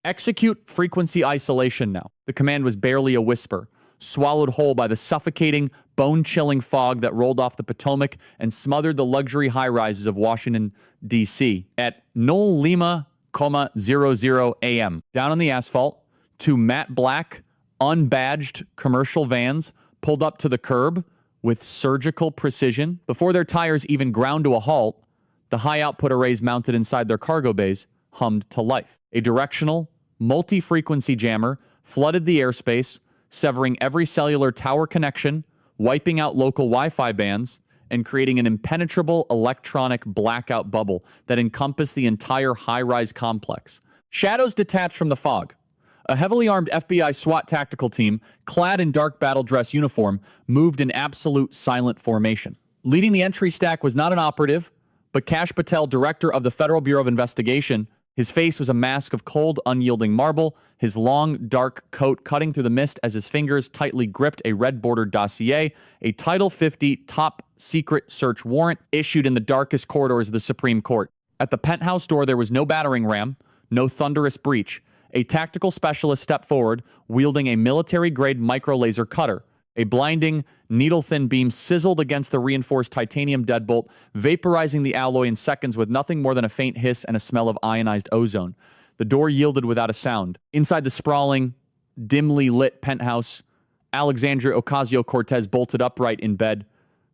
Execute frequency isolation now. The command was barely a whisper, swallowed whole by the suffocating, bone-chilling fog that rolled off the Potomac and smothered the luxury high-rises of Washington, D.C. At 0:00 a.m., down on the asphalt, two matte black, unbadged commercial vans pulled up to the curb with surgical precision. Before their tires even ground to a halt, the high-output arrays mounted inside their cargo bays hummed to life. A directional, multi-frequency jammer flooded the airspace, severing every cellular tower connection, wiping out local Wi-Fi bands, and creating an impenetrable electronic blackout bubble that encompassed the entire high-rise complex. Shadows detached from the fog. A heavily armed FBI SWAT tactical team, clad in dark battle dress uniform, moved in absolute silent formation. Leading the entry stack was not an operative, but Kash Patel, director of the Federal Bureau of Investigation. His face was a mask of cold, unyielding marble, his long, dark coat cutting through the mist as his fingers tightly gripped a red-bordered dossier, a Title 50 top-secret search warrant issued in the darkest corridors of the Supreme Court. At the penthouse door, there was no battering ram, no thunderous breach. A tactical specialist stepped forward, wielding a military-grade micro-laser cutter. A blinding, needle-thin beam sizzled against the reinforced titanium deadbolt, vaporizing the alloy in seconds with nothing more than a faint hiss and a smell of ionized ozone. The door yielded without a sound. Inside the sprawling, dimly lit penthouse, Alexandria Ocasio-Cortez bolted upright in bed,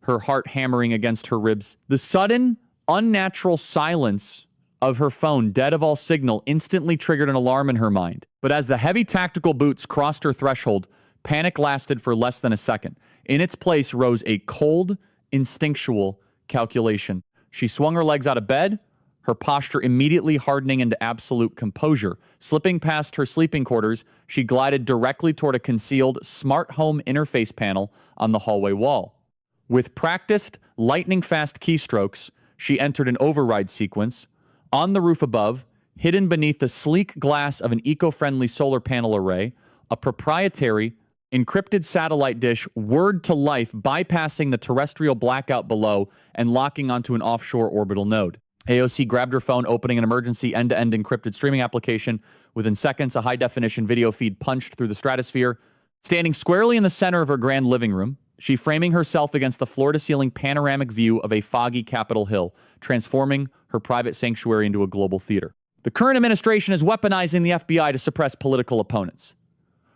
her heart hammering against her ribs. The sudden, unnatural silence of her phone, dead of all signal, instantly triggered an alarm in her mind. But as the heavy tactical boots crossed her threshold, panic lasted for less than a second. In its place rose a cold, instinctual calculation. She swung her legs out of bed, her posture immediately hardening into absolute composure. Slipping past her sleeping quarters, she glided directly toward a concealed smart home interface panel on the hallway wall. With practiced, lightning-fast keystrokes, she entered an override sequence. On the roof above, hidden beneath the sleek glass of an eco-friendly solar panel array, a proprietary, encrypted satellite dish whirred to life, bypassing the terrestrial blackout below and locking onto an offshore orbital node. AOC grabbed her phone, opening an emergency end-to-end encrypted streaming application. Within seconds, a high-definition video feed punched through the stratosphere. Standing squarely in the center of her grand living room, she framing herself against the floor-to-ceiling panoramic view of a foggy Capitol Hill, transforming her private sanctuary into a global theater. The current administration is weaponizing the FBI to suppress political opponents.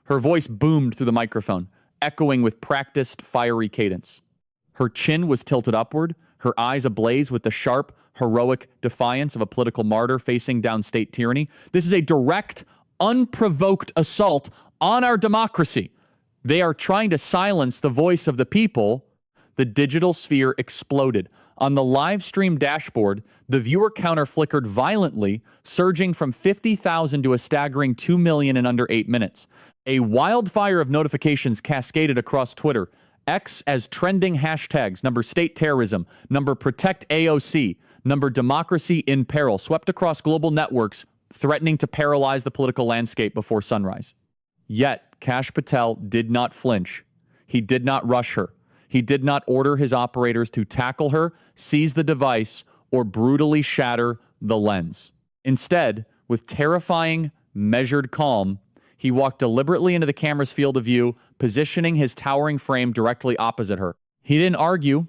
Her voice boomed through the microphone, echoing with practiced, fiery cadence. Her chin was tilted upward, her eyes ablaze with the sharp, heroic defiance of a political martyr facing down state tyranny. This is a direct, unprovoked assault on our democracy. They are trying to silence the voice of the people. The digital sphere exploded. On the live stream dashboard, the viewer counter flickered violently, surging from 50,000 to a staggering 2 million in under 8 minutes. A wildfire of notifications cascaded across Twitter, X as trending hashtags, number state terrorism, number protect AOC, number democracy in peril, swept across global networks, threatening to paralyze the political landscape before sunrise. Yet, Kash Patel did not flinch. He did not rush her. He did not order his operators to tackle her, seize the device, or brutally shatter the lens. Instead, with terrifying, measured calm, he walked deliberately into the camera's field of view, positioning his towering frame directly opposite her. He didn't argue.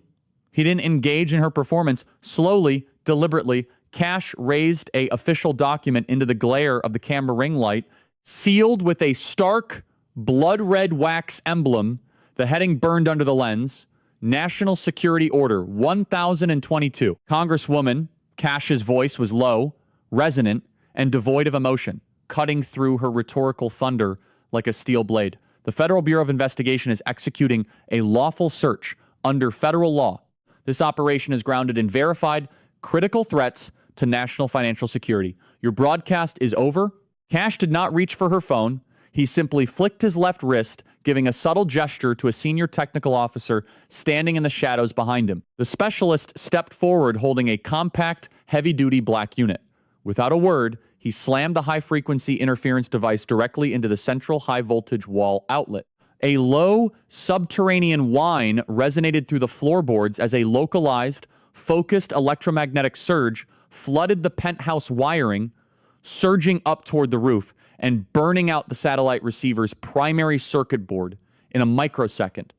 He didn't engage in her performance. Slowly, deliberately, Kash raised an official document into the glare of the camera ring light, sealed with a stark, blood-red wax emblem, the heading burned under the lens, National Security Order 1022. Congresswoman Kash's voice was low, resonant, and devoid of emotion, cutting through her rhetorical thunder like a steel blade. The Federal Bureau of Investigation is executing a lawful search under federal law. This operation is grounded in verified, critical threats to national financial security. Your broadcast is over. Kash did not reach for her phone. He simply flicked his left wrist, giving a subtle gesture to a senior technical officer standing in the shadows behind him. The specialist stepped forward holding a compact, heavy-duty black unit. Without a word, he slammed the high-frequency interference device directly into the central high-voltage wall outlet. A low, subterranean whine resonated through the floorboards as a localized, focused electromagnetic surge flooded the penthouse wiring, surging up toward the roof. and burning out the satellite receiver's primary circuit board in a microsecond.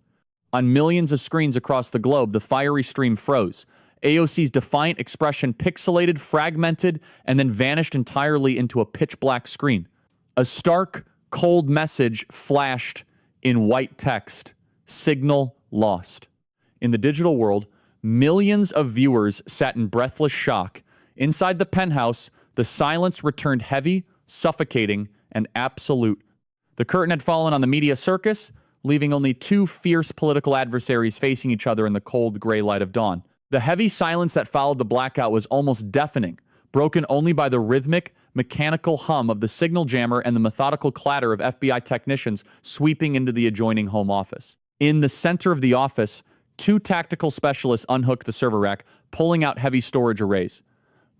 On millions of screens across the globe, the fiery stream froze. AOC's defiant expression pixelated, fragmented, and then vanished entirely into a pitch-black screen. A stark, cold message flashed in white text. Signal lost. In the digital world, millions of viewers sat in breathless shock. Inside the penthouse, the silence returned heavy, suffocating, and absolute. The curtain had fallen on the media circus, leaving only two fierce political adversaries facing each other in the cold, gray light of dawn. The heavy silence that followed the blackout was almost deafening, broken only by the rhythmic, mechanical hum of the signal jammer and the methodical clatter of FBI technicians sweeping into the adjoining home office. In the center of the office, two tactical specialists unhooked the server rack, pulling out heavy storage arrays.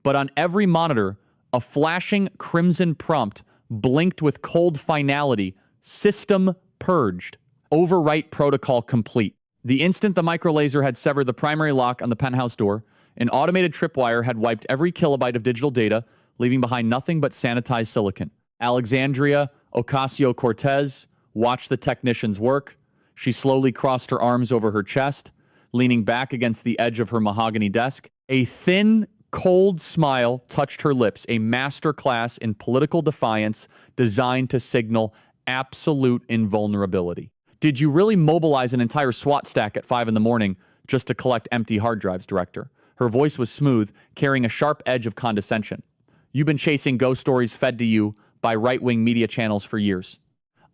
But on every monitor, a flashing crimson prompt blinked with cold finality. System purged. Overwrite protocol complete. The instant the microlaser had severed the primary lock on the penthouse door, an automated tripwire had wiped every kilobyte of digital data, leaving behind nothing but sanitized silicon. Alexandria Ocasio-Cortez watched the technicians work. She slowly crossed her arms over her chest, leaning back against the edge of her mahogany desk. A thin, cold smile touched her lips, a masterclass in political defiance designed to signal absolute invulnerability. Did you really mobilize an entire SWAT stack at 5 in the morning just to collect empty hard drives, Director? Her voice was smooth, carrying a sharp edge of condescension. You've been chasing ghost stories fed to you by right-wing media channels for years.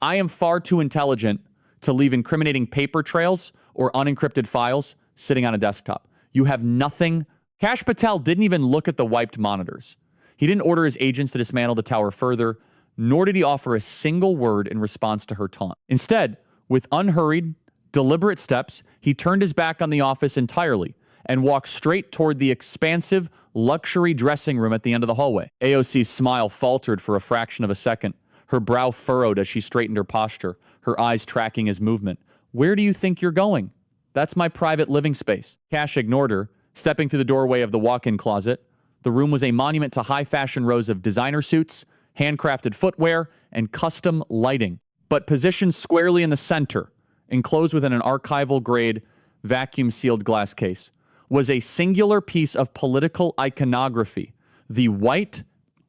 I am far too intelligent to leave incriminating paper trails or unencrypted files sitting on a desktop. You have nothing. Kash Patel didn't even look at the wiped monitors. He didn't order his agents to dismantle the tower further, nor did he offer a single word in response to her taunt. Instead, with unhurried, deliberate steps, he turned his back on the office entirely and walked straight toward the expansive, luxury dressing room at the end of the hallway. AOC's smile faltered for a fraction of a second. Her brow furrowed as she straightened her posture, her eyes tracking his movement. Where do you think you're going? That's my private living space. Kash ignored her, stepping through the doorway of the walk-in closet. The room was a monument to high-fashion rows of designer suits, handcrafted footwear, and custom lighting. But positioned squarely in the center, enclosed within an archival-grade, vacuum-sealed glass case, was a singular piece of political iconography. The white,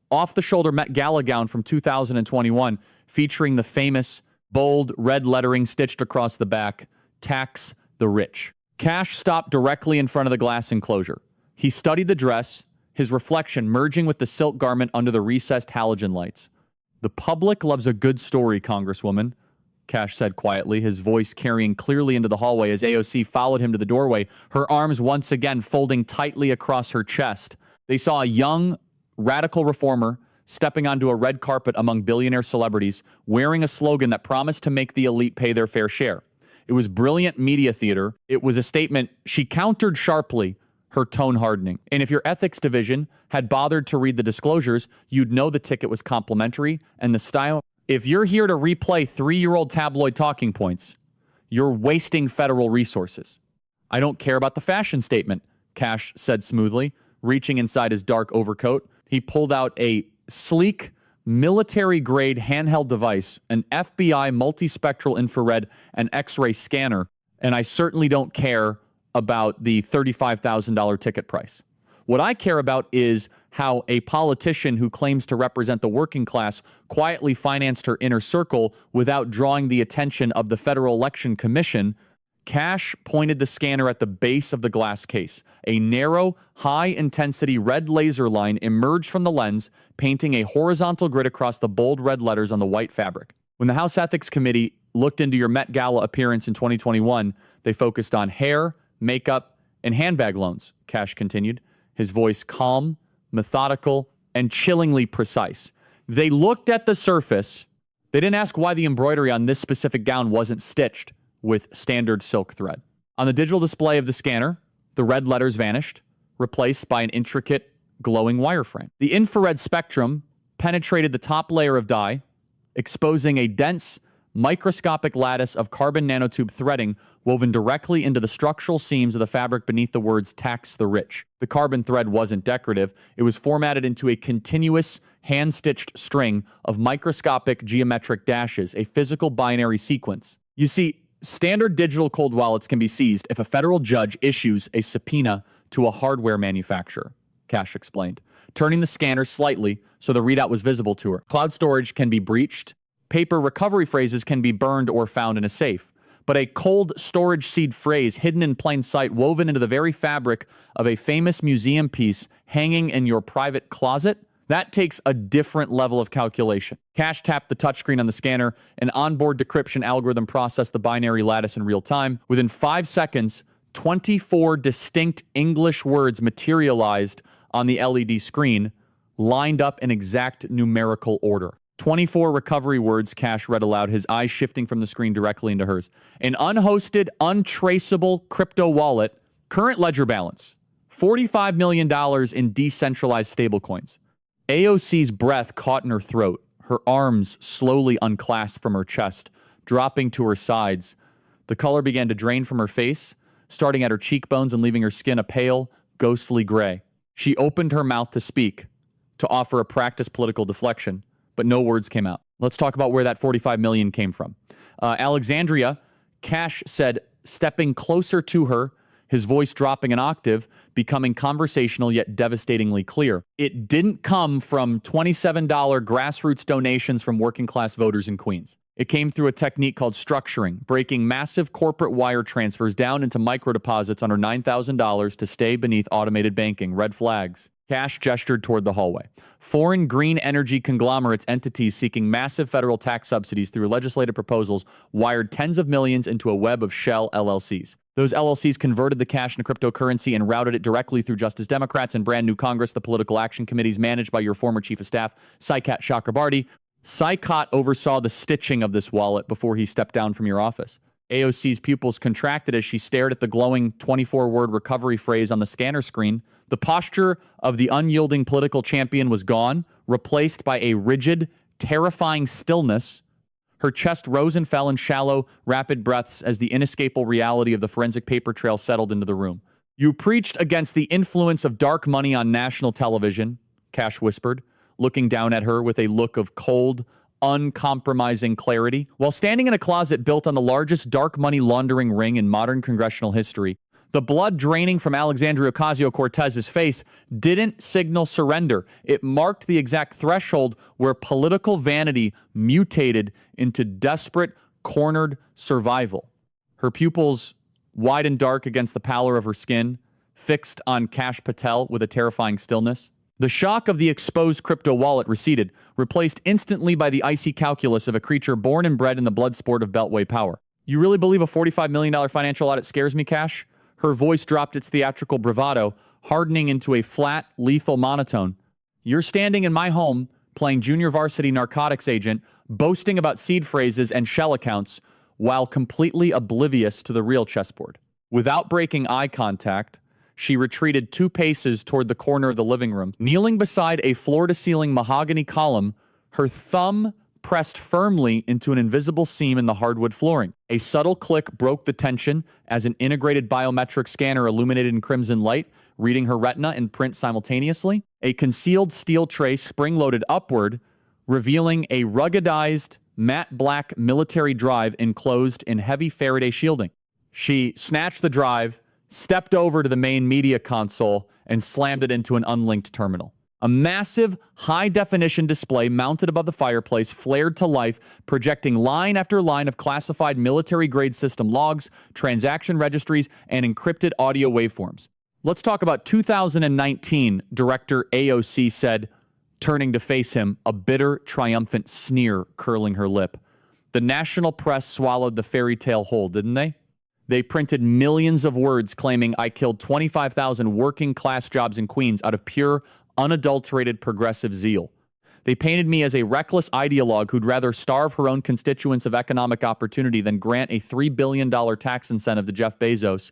off-the-shoulder Met Gala gown from 2021, featuring the famous, bold, red lettering stitched across the back, "Tax the Rich." Kash stopped directly in front of the glass enclosure. He studied the dress, his reflection merging with the silk garment under the recessed halogen lights. "The public loves a good story, Congresswoman," Kash said quietly, his voice carrying clearly into the hallway as AOC followed him to the doorway, her arms once again folding tightly across her chest. They saw a young, radical reformer stepping onto a red carpet among billionaire celebrities, wearing a slogan that promised to make the elite pay their fair share. It was brilliant media theater. It was a statement. She countered sharply, her tone hardening. And if your ethics division had bothered to read the disclosures, you'd know the ticket was complimentary and the style. If you're here to replay 3-year-old tabloid talking points, you're wasting federal resources. "I don't care about the fashion statement," Kash said smoothly, reaching inside his dark overcoat. He pulled out a sleek, military-grade handheld device, an FBI multispectral infrared and X-ray scanner, and I certainly don't care about the $35,000 ticket price. What I care about is how a politician who claims to represent the working class quietly financed her inner circle without drawing the attention of the Federal Election Commission. Kash pointed the scanner at the base of the glass case. A narrow, high-intensity red laser line emerged from the lens, painting a horizontal grid across the bold red letters on the white fabric. When the House Ethics Committee looked into your Met Gala appearance in 2021, they focused on hair, makeup, and handbag loans, Kash continued, his voice calm, methodical, and chillingly precise. They looked at the surface. They didn't ask why the embroidery on this specific gown wasn't stitched with standard silk thread. On the digital display of the scanner, the red letters vanished, replaced by an intricate, glowing wireframe. The infrared spectrum penetrated the top layer of dye, exposing a dense, microscopic lattice of carbon nanotube threading woven directly into the structural seams of the fabric beneath the words "tax the rich." The carbon thread wasn't decorative. It was formatted into a continuous, hand-stitched string of microscopic geometric dashes, a physical binary sequence. You see, standard digital cold wallets can be seized if a federal judge issues a subpoena to a hardware manufacturer, Kash explained, turning the scanner slightly so the readout was visible to her. Cloud storage can be breached. Paper recovery phrases can be burned or found in a safe. But a cold storage seed phrase hidden in plain sight, woven into the very fabric of a famous museum piece hanging in your private closet, that takes a different level of calculation. Kash tapped the touchscreen on the scanner. An onboard decryption algorithm processed the binary lattice in real time. Within 5 seconds, 24 distinct English words materialized on the LED screen, lined up in exact numerical order. 24 recovery words, Kash read aloud, his eyes shifting from the screen directly into hers. An unhosted, untraceable crypto wallet, current ledger balance, $45 million in decentralized stablecoins. AOC's breath caught in her throat. Her arms slowly unclasped from her chest, dropping to her sides. The color began to drain from her face, starting at her cheekbones and leaving her skin a pale, ghostly gray. She opened her mouth to speak, to offer a practiced political deflection, but no words came out. Let's talk about where that $45 million came from. Alexandria, Kash said, stepping closer to her, his voice dropping an octave, becoming conversational yet devastatingly clear. It didn't come from $27 grassroots donations from working-class voters in Queens. It came through a technique called structuring, breaking massive corporate wire transfers down into microdeposits under $9,000 to stay beneath automated banking. Red flags. Kash gestured toward the hallway. Foreign green energy conglomerates entities seeking massive federal tax subsidies through legislative proposals wired tens of millions into a web of shell LLCs. Those LLCs converted the cash into cryptocurrency and routed it directly through Justice Democrats and brand new Congress, the political action committees managed by your former chief of staff, Saikat Chakrabarty. Saikat oversaw the stitching of this wallet before he stepped down from your office. AOC's pupils contracted as she stared at the glowing 24-word recovery phrase on the scanner screen. The posture of the unyielding political champion was gone, replaced by a rigid, terrifying stillness. Her chest rose and fell in shallow, rapid breaths as the inescapable reality of the forensic paper trail settled into the room. You preached against the influence of dark money on national television, Kash whispered, looking down at her with a look of cold, uncompromising clarity. While standing in a closet built on the largest dark money laundering ring in modern congressional history, the blood draining from Alexandria Ocasio-Cortez's face didn't signal surrender. It marked the exact threshold where political vanity mutated into desperate, cornered survival. Her pupils, wide and dark against the pallor of her skin, fixed on Kash Patel with a terrifying stillness. The shock of the exposed crypto wallet receded, replaced instantly by the icy calculus of a creature born and bred in the blood sport of Beltway power. You really believe a $45 million financial audit scares me, Kash? Her voice dropped its theatrical bravado, hardening into a flat, lethal monotone. You're standing in my home, playing junior varsity narcotics agent, boasting about seed phrases and shell accounts, while completely oblivious to the real chessboard. Without breaking eye contact, she retreated 2 paces toward the corner of the living room. Kneeling beside a floor-to-ceiling mahogany column, her thumb pressed firmly into an invisible seam in the hardwood flooring. A subtle click broke the tension as an integrated biometric scanner illuminated in crimson light, reading her retina and print simultaneously. A concealed steel tray spring-loaded upward, revealing a ruggedized, matte black military drive enclosed in heavy Faraday shielding. She snatched the drive, stepped over to the main media console, and slammed it into an unlinked terminal. A massive, high-definition display mounted above the fireplace flared to life, projecting line after line of classified military-grade system logs, transaction registries, and encrypted audio waveforms. Let's talk about 2019, Director AOC said, turning to face him, a bitter, triumphant sneer curling her lip. The national press swallowed the fairy tale whole, didn't they? They printed millions of words claiming I killed 25,000 working-class jobs in Queens out of pure, unadulterated progressive zeal. They painted me as a reckless ideologue who'd rather starve her own constituents of economic opportunity than grant a $3 billion tax incentive to Jeff Bezos.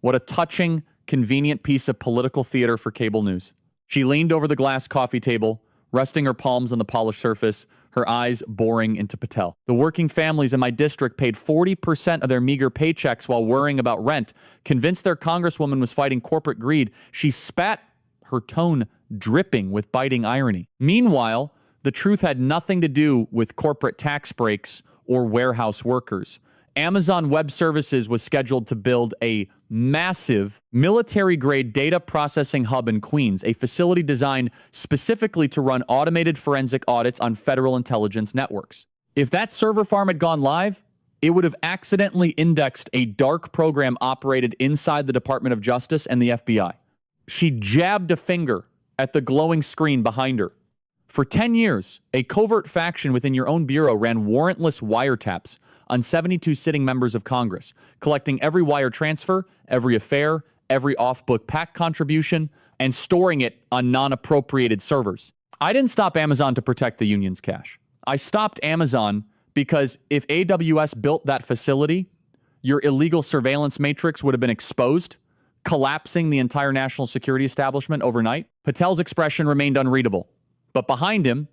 What a touching, convenient piece of political theater for cable news. She leaned over the glass coffee table, resting her palms on the polished surface, her eyes boring into Patel. The working families in my district paid 40% of their meager paychecks while worrying about rent. Convinced their congresswoman was fighting corporate greed, she spat, her tone dripping with biting irony. Meanwhile, the truth had nothing to do with corporate tax breaks or warehouse workers. Amazon Web Services was scheduled to build a massive military-grade data processing hub in Queens, a facility designed specifically to run automated forensic audits on federal intelligence networks. If that server farm had gone live, it would have accidentally indexed a dark program operated inside the Department of Justice and the FBI. She jabbed a finger at the glowing screen behind her. For 10 years, a covert faction within your own bureau ran warrantless wiretaps on 72 sitting members of Congress, collecting every wire transfer, every affair, every off-book PAC contribution, and storing it on non-appropriated servers. I didn't stop Amazon to protect the union's cash. I stopped Amazon because if AWS built that facility, your illegal surveillance matrix would have been exposed, collapsing the entire national security establishment overnight. Patel's expression remained unreadable. But behind him,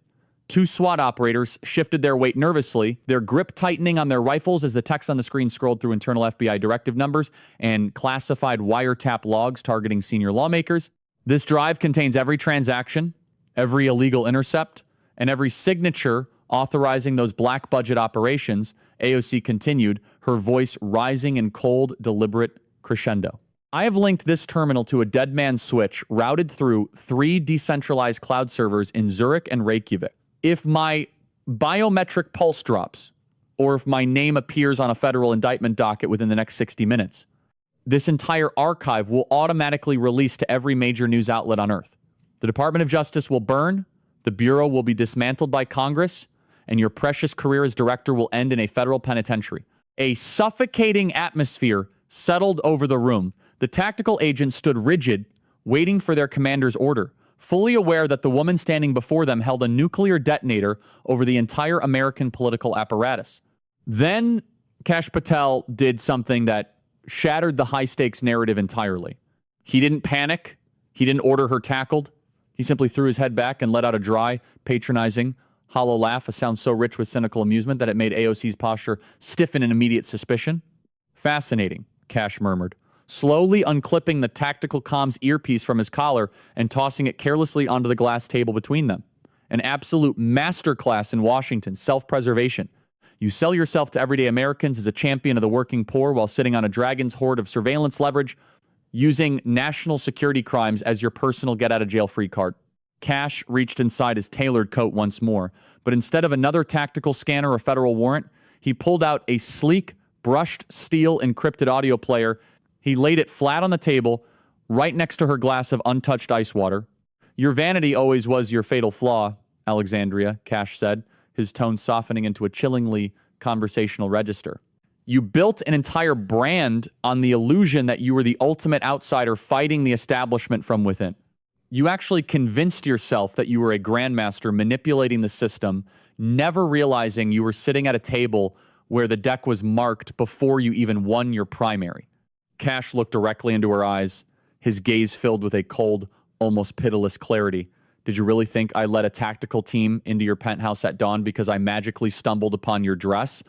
two SWAT operators shifted their weight nervously, their grip tightening on their rifles as the text on the screen scrolled through internal FBI directive numbers and classified wiretap logs targeting senior lawmakers. This drive contains every transaction, every illegal intercept, and every signature authorizing those black budget operations, AOC continued, her voice rising in cold, deliberate crescendo. I have linked this terminal to a dead man's switch routed through 3 decentralized cloud servers in Zurich and Reykjavik. If my biometric pulse drops, or if my name appears on a federal indictment docket within the next 60 minutes, this entire archive will automatically release to every major news outlet on Earth. The Department of Justice will burn, the Bureau will be dismantled by Congress, and your precious career as director will end in a federal penitentiary. A suffocating atmosphere settled over the room. The tactical agents stood rigid, waiting for their commander's order, fully aware that the woman standing before them held a nuclear detonator over the entire American political apparatus. Then Kash Patel did something that shattered the high-stakes narrative entirely. He didn't panic. He didn't order her tackled. He simply threw his head back and let out a dry, patronizing, hollow laugh, a sound so rich with cynical amusement that it made AOC's posture stiffen in immediate suspicion. Fascinating, Kash murmured, slowly unclipping the tactical comms earpiece from his collar and tossing it carelessly onto the glass table between them. An absolute masterclass in Washington, self-preservation. You sell yourself to everyday Americans as a champion of the working poor while sitting on a dragon's hoard of surveillance leverage, using national security crimes as your personal get-out-of-jail-free card. Kash reached inside his tailored coat once more, but instead of another tactical scanner or federal warrant, he pulled out a sleek, brushed steel encrypted audio player. He laid it flat on the table, right next to her glass of untouched ice water. Your vanity always was your fatal flaw, Alexandria, Kash said, his tone softening into a chillingly conversational register. You built an entire brand on the illusion that you were the ultimate outsider fighting the establishment from within. You actually convinced yourself that you were a grandmaster manipulating the system, never realizing you were sitting at a table where the deck was marked before you even won your primary. Kash looked directly into her eyes, his gaze filled with a cold, almost pitiless clarity. Did you really think I led a tactical team into your penthouse at dawn because I magically stumbled upon your dress?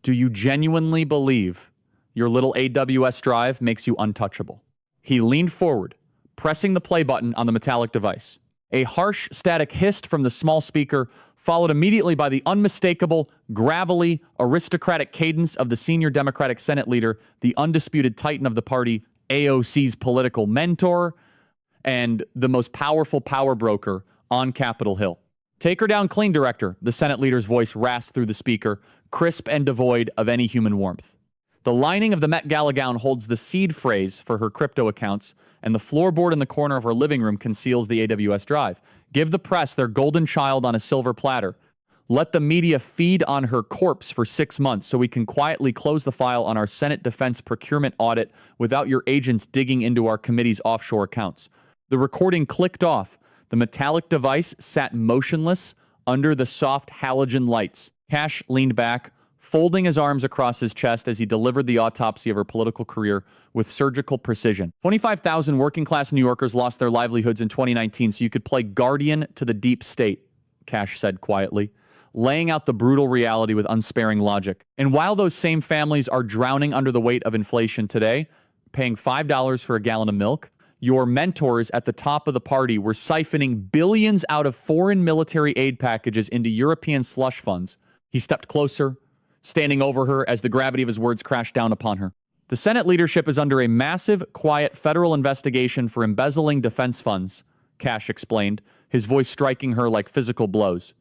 Do you genuinely believe your little AWS drive makes you untouchable? He leaned forward, pressing the play button on the metallic device. A harsh, static hiss from the small speaker, followed immediately by the unmistakable, gravelly, aristocratic cadence of the senior Democratic Senate leader, the undisputed titan of the party, AOC's political mentor, and the most powerful power broker on Capitol Hill. Take her down clean, Director, the Senate leader's voice rasped through the speaker, crisp and devoid of any human warmth. The lining of the Met Gala gown holds the seed phrase for her crypto accounts, and the floorboard in the corner of her living room conceals the AWS drive. Give the press their golden child on a silver platter. Let the media feed on her corpse for 6 months so we can quietly close the file on our Senate Defense Procurement audit without your agents digging into our committee's offshore accounts. The recording clicked off. The metallic device sat motionless under the soft halogen lights. Kash leaned back, folding his arms across his chest as he delivered the autopsy of her political career with surgical precision. 25,000 working-class New Yorkers lost their livelihoods in 2019 so you could play guardian to the deep state, Kash said quietly. laying out the brutal reality with unsparing logic. And while those same families are drowning under the weight of inflation today, paying $5 for a gallon of milk, your mentors at the top of the party were siphoning billions out of foreign military aid packages into European slush funds. He stepped closer, standing over her as the gravity of his words crashed down upon her. The Senate leadership is under a massive, quiet federal investigation for embezzling defense funds, Kash explained, his voice striking her like physical blows.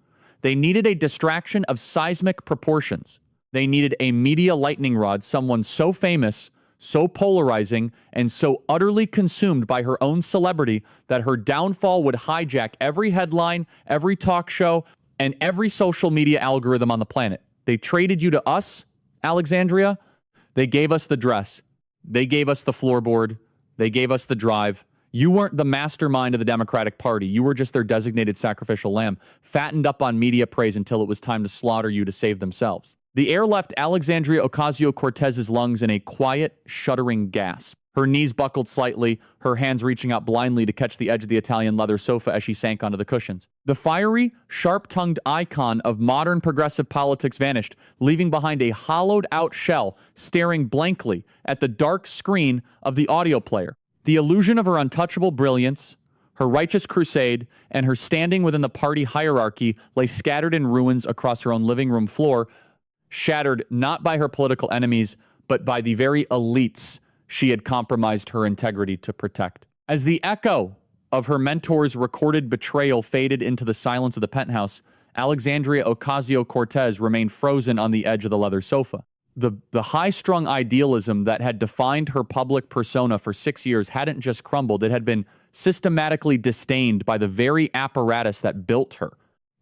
They needed a distraction of seismic proportions. They needed a media lightning rod, someone so famous, so polarizing, and so utterly consumed by her own celebrity that her downfall would hijack every headline, every talk show, and every social media algorithm on the planet. They traded you to us, Alexandria. They gave us the dress. They gave us the floorboard. They gave us the drive. You weren't the mastermind of the Democratic Party. You were just their designated sacrificial lamb, fattened up on media praise until it was time to slaughter you to save themselves. The air left Alexandria Ocasio-Cortez's lungs in a quiet, shuddering gasp. Her knees buckled slightly, her hands reaching out blindly to catch the edge of the Italian leather sofa as she sank onto the cushions. The fiery, sharp-tongued icon of modern progressive politics vanished, leaving behind a hollowed-out shell staring blankly at the dark screen of the audio player. The illusion of her untouchable brilliance, her righteous crusade, and her standing within the party hierarchy lay scattered in ruins across her own living room floor, shattered not by her political enemies, but by the very elites she had compromised her integrity to protect. As the echo of her mentor's recorded betrayal faded into the silence of the penthouse, Alexandria Ocasio-Cortez remained frozen on the edge of the leather sofa. The high-strung idealism that had defined her public persona for 6 years hadn't just crumbled, it had been systematically disdained by the very apparatus that built her.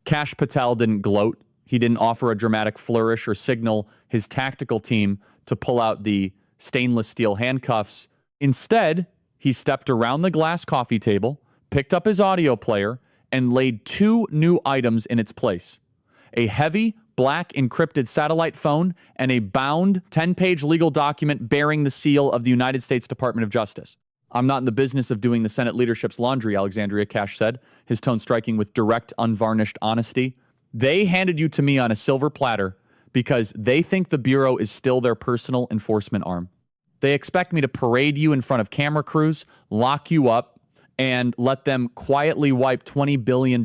Kash Patel didn't gloat. He didn't offer a dramatic flourish or signal his tactical team to pull out the stainless steel handcuffs. Instead, he stepped around the glass coffee table, picked up his audio player, and laid 2 new items in its place: a heavy, black encrypted satellite phone and a bound 10-page legal document bearing the seal of the United States Department of Justice. "I'm not in the business of doing the Senate leadership's laundry," Alexandria Kash said, his tone striking with direct, unvarnished honesty. "They handed you to me on a silver platter because they think the Bureau is still their personal enforcement arm. They expect me to parade you in front of camera crews, lock you up, and let them quietly wipe $20 billion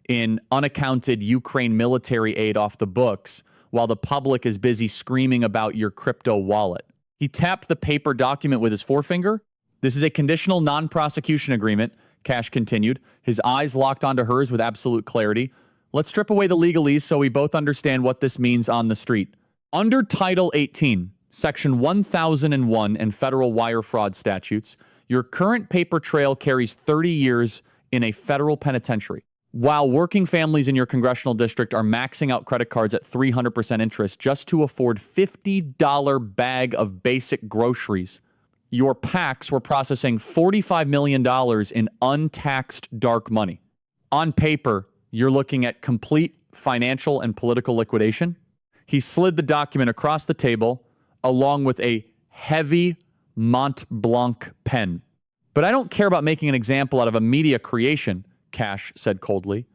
in unaccounted Ukraine military aid off the books while the public is busy screaming about your crypto wallet." He tapped the paper document with his forefinger. "This is a conditional non-prosecution agreement," Kash continued, his eyes locked onto hers with absolute clarity. "Let's strip away the legalese so we both understand what this means on the street. Under Title 18, Section 1001 and federal wire fraud statutes, your current paper trail carries 30 years in a federal penitentiary. While working families in your congressional district are maxing out credit cards at 300% interest just to afford $50 bag of basic groceries, your PACs were processing $45 million in untaxed dark money. On paper, you're looking at complete financial and political liquidation." He slid the document across the table along with a heavy Mont Blanc pen. "But I don't care about making an example out of a media creation," Kash said coldly.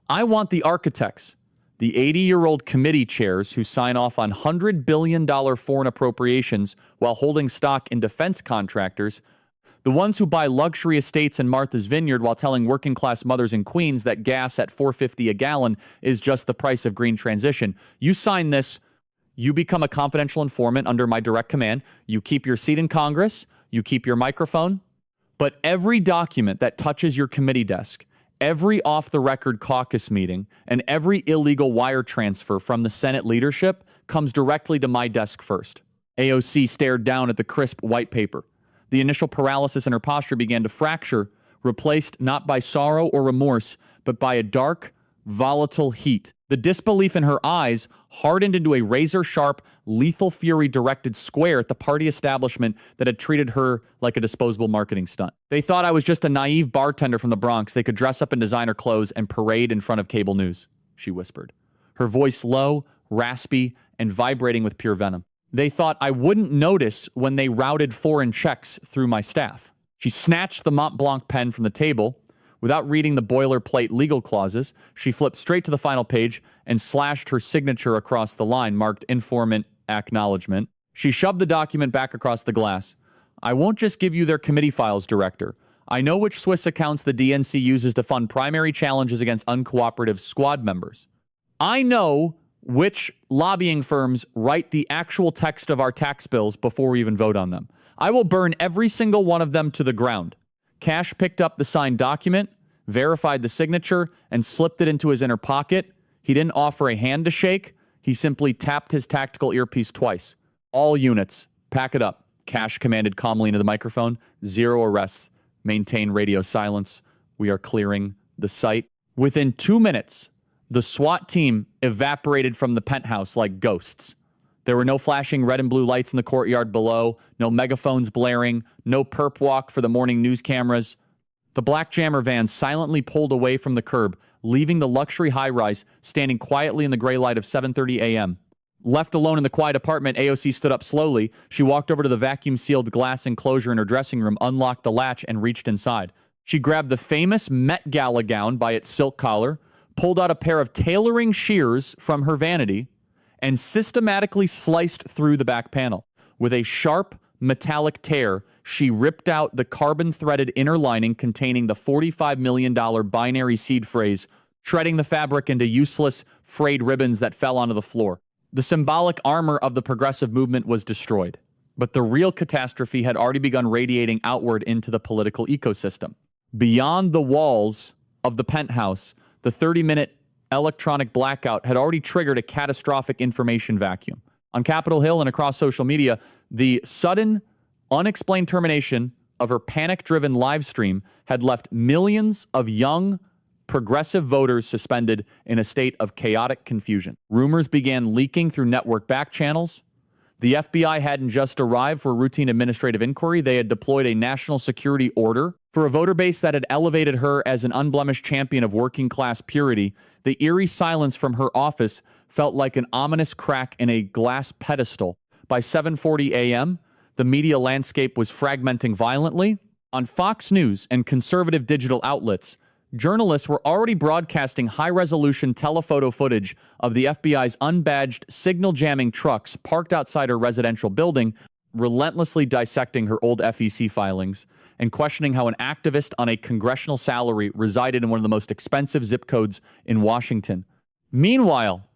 "I want the architects, the 80-year-old committee chairs who sign off on $100 billion foreign appropriations while holding stock in defense contractors, the ones who buy luxury estates in Martha's Vineyard while telling working-class mothers in Queens that gas at $4.50 a gallon is just the price of green transition. You sign this, you become a confidential informant under my direct command, you keep your seat in Congress, you keep your microphone, but every document that touches your committee desk, every off-the-record caucus meeting, and every illegal wire transfer from the Senate leadership comes directly to my desk first." AOC stared down at the crisp white paper. The initial paralysis in her posture began to fracture, replaced not by sorrow or remorse, but by a dark, volatile heat. The disbelief in her eyes hardened into a razor-sharp, lethal fury-directed square at the party establishment that had treated her like a disposable marketing stunt. "They thought I was just a naive bartender from the Bronx they could dress up in designer clothes and parade in front of cable news," she whispered, her voice low, raspy, and vibrating with pure venom. "They thought I wouldn't notice when they routed foreign checks through my staff." She snatched the Mont Blanc pen from the table. Without reading the boilerplate legal clauses, she flipped straight to the final page and slashed her signature across the line marked informant acknowledgement. She shoved the document back across the glass. I won't just give you their committee files, Director. I know which Swiss accounts the DNC uses to fund primary challenges against uncooperative squad members. I know which lobbying firms write the actual text of our tax bills before we even vote on them. I will burn every single one of them to the ground. Kash picked up the signed document, verified the signature, and slipped it into his inner pocket. He didn't offer a hand to shake. He simply tapped his tactical earpiece twice. All units, pack it up. Kash commanded calmly into the microphone. 0 arrests. Maintain radio silence. We are clearing the site. Within 2 minutes, the SWAT team evaporated from the penthouse like ghosts. There were no flashing red and blue lights in the courtyard below, no megaphones blaring, no perp walk for the morning news cameras. The black jammer van silently pulled away from the curb, leaving the luxury high-rise standing quietly in the gray light of 7:30 a.m. Left alone in the quiet apartment, AOC stood up slowly. She walked over to the vacuum-sealed glass enclosure in her dressing room, unlocked the latch, and reached inside. She grabbed the famous Met Gala gown by its silk collar, pulled out a pair of tailoring shears from her vanity, and systematically sliced through the back panel. With a sharp, metallic tear, she ripped out the carbon-threaded inner lining containing the $45 million binary seed phrase, shredding the fabric into useless, frayed ribbons that fell onto the floor. The symbolic armor of the progressive movement was destroyed, but the real catastrophe had already begun radiating outward into the political ecosystem. Beyond the walls of the penthouse, the 30-minute electronic blackout had already triggered a catastrophic information vacuum. On Capitol Hill and across social media, the sudden, unexplained termination of her panic-driven live stream had left millions of young, progressive voters suspended in a state of chaotic confusion. Rumors began leaking through network back channels. The FBI hadn't just arrived for routine administrative inquiry. They had deployed a national security order. For a voter base that had elevated her as an unblemished champion of working-class purity, the eerie silence from her office felt like an ominous crack in a glass pedestal. By 7:40 a.m., the media landscape was fragmenting violently. On Fox News and conservative digital outlets, journalists were already broadcasting high-resolution telephoto footage of the FBI's unbadged signal-jamming trucks parked outside her residential building, relentlessly dissecting her old FEC filings and questioning how an activist on a congressional salary resided in one of the most expensive zip codes in Washington. Meanwhile,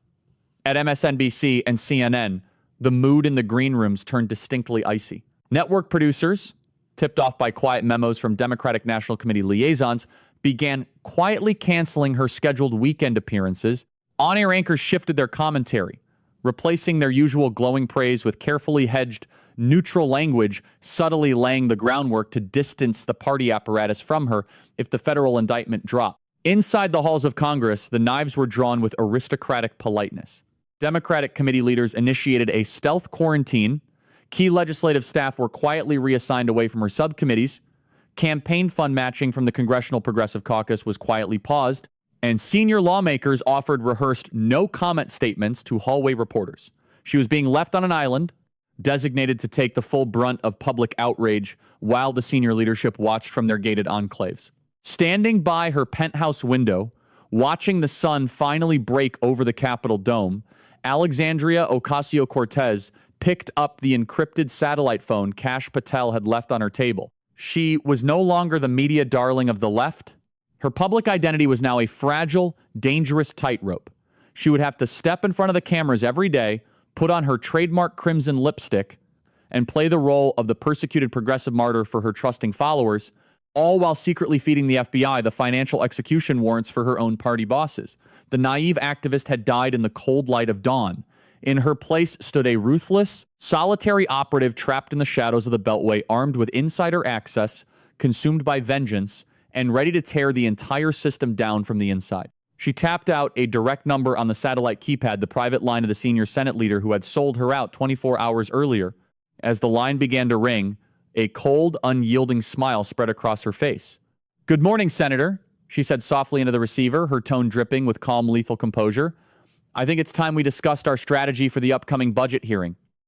at MSNBC and CNN, the mood in the green rooms turned distinctly icy. Network producers, tipped off by quiet memos from Democratic National Committee liaisons, began quietly canceling her scheduled weekend appearances. On-air anchors shifted their commentary, replacing their usual glowing praise with carefully hedged, neutral language, subtly laying the groundwork to distance the party apparatus from her if the federal indictment dropped. Inside the halls of Congress, the knives were drawn with aristocratic politeness. Democratic committee leaders initiated a stealth quarantine. Key legislative staff were quietly reassigned away from her subcommittees. Campaign fund matching from the Congressional Progressive Caucus was quietly paused, and senior lawmakers offered rehearsed no-comment statements to hallway reporters. She was being left on an island, designated to take the full brunt of public outrage while the senior leadership watched from their gated enclaves. Standing by her penthouse window, watching the sun finally break over the Capitol dome, Alexandria Ocasio-Cortez picked up the encrypted satellite phone Kash Patel had left on her table. She was no longer the media darling of the left. Her public identity was now a fragile, dangerous tightrope. She would have to step in front of the cameras every day, put on her trademark crimson lipstick, and play the role of the persecuted progressive martyr for her trusting followers, all while secretly feeding the FBI the financial execution warrants for her own party bosses. The naive activist had died in the cold light of dawn. In her place stood a ruthless, solitary operative trapped in the shadows of the Beltway, armed with insider access, consumed by vengeance, and ready to tear the entire system down from the inside. She tapped out a direct number on the satellite keypad, the private line of the senior Senate leader who had sold her out 24 hours earlier. As the line began to ring, a cold, unyielding smile spread across her face. "Good morning, Senator," she said softly into the receiver, her tone dripping with calm, lethal composure. "I think it's time we discussed our strategy for the upcoming budget hearing."